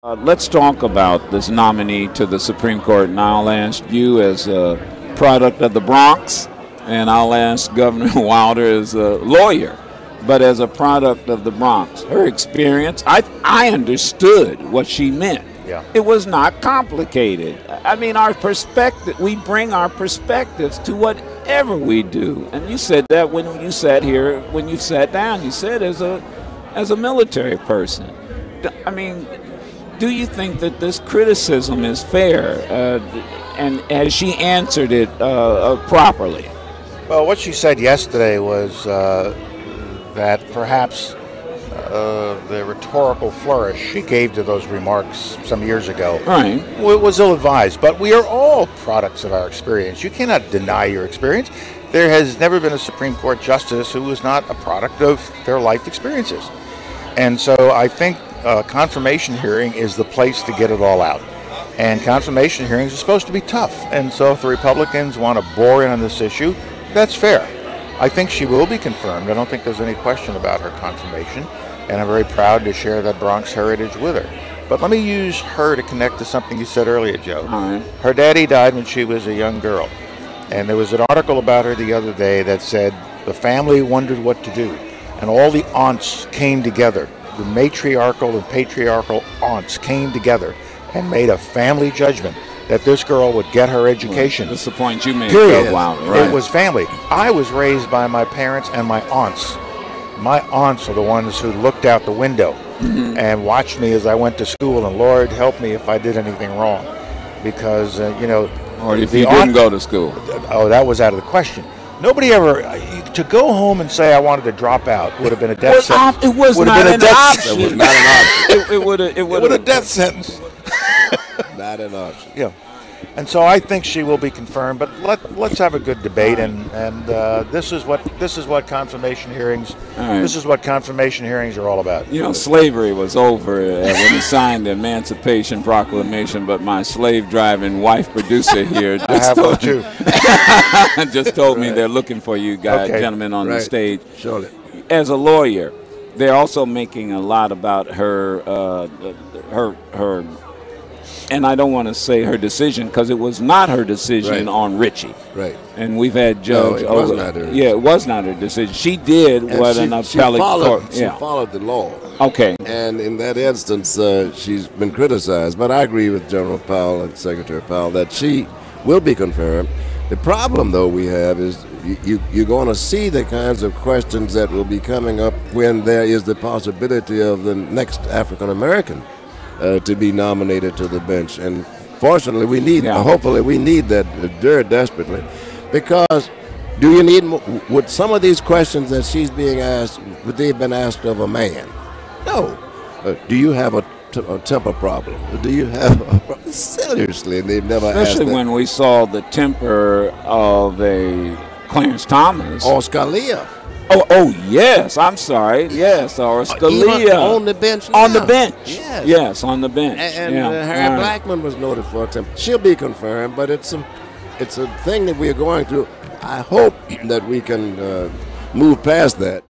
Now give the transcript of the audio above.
Let's talk about this nominee to the Supreme Court, and I'll ask you as a product of the Bronx, and I'll ask Governor Wilder as a lawyer, but as a product of the Bronx. Her experience, I understood what she meant. Yeah. It was not complicated. I mean, our perspective, we bring our perspectives to whatever we do. And you said that when you sat here, when you sat down, you said as a military person. I mean, do you think that this criticism is fair, and has she answered it properly? Well, what she said yesterday was that perhaps the rhetorical flourish she gave to those remarks some years ago was ill-advised. But we are all products of our experience. You cannot deny your experience. There has never been a Supreme Court justice who was not a product of their life experiences. And so I think confirmation hearing is the place to get it all out. And confirmation hearings are supposed to be tough. And so if the Republicans want to bore in on this issue, that's fair. I think she will be confirmed. I don't think there's any question about her confirmation. And I'm very proud to share that Bronx heritage with her. But let me use her to connect to something you said earlier, Joe. All right. Her daddy died when she was a young girl. And there was an article about her the other day that said the family wondered what to do. And all the aunts came together. The matriarchal and patriarchal aunts came together and made a family judgment that this girl would get her education. That's the point you made. Period. Wow, right. It was family. I was raised by my parents and my aunts. My aunts are the ones who looked out the window and watched me as I went to school, and Lord help me if I did anything wrong. Because, or if you didn't go to school. Oh, that was out of the question. Nobody ever, to go home and say I wanted to drop out would have been a death sentence. It was not an option. It was not an option. It would have a death sentence. Not an option. Yeah. And so I think she will be confirmed, but let's have a good debate, and this is what confirmation hearings this is what confirmation hearings are all about. Slavery was over when he signed the Emancipation Proclamation, but my slave-driving wife producer here just told me they're looking for you guys, gentlemen, on the stage. Surely. As a lawyer, they're also making a lot about her and I don't want to say her decision because it was not her decision on Richie. Right. And we've had Judge. No, it was not her. Yeah, it was not her decision. She did what an appellate court. She followed the law. Okay. And in that instance, she's been criticized. But I agree with General Powell and Secretary Powell that she will be confirmed. The problem, though, we have is you're going to see the kinds of questions that will be coming up when there is the possibility of the next African American to be nominated to the bench. And fortunately, we need, hopefully, we need that very desperately. Because do you need, would some of these questions that she's being asked, would they have been asked of a man? No. Do you have a temper problem? Do you have seriously, they've never asked that. Especially when we saw the temper of a Clarence Thomas. Or Scalia. Oh, yes. I'm sorry. Yes, or Scalia. Even on the bench now. On the bench. Yes. Yes, on the bench. And Harry Blackman was noted for a temper. She'll be confirmed, but it's a thing that we're going through. I hope that we can move past that.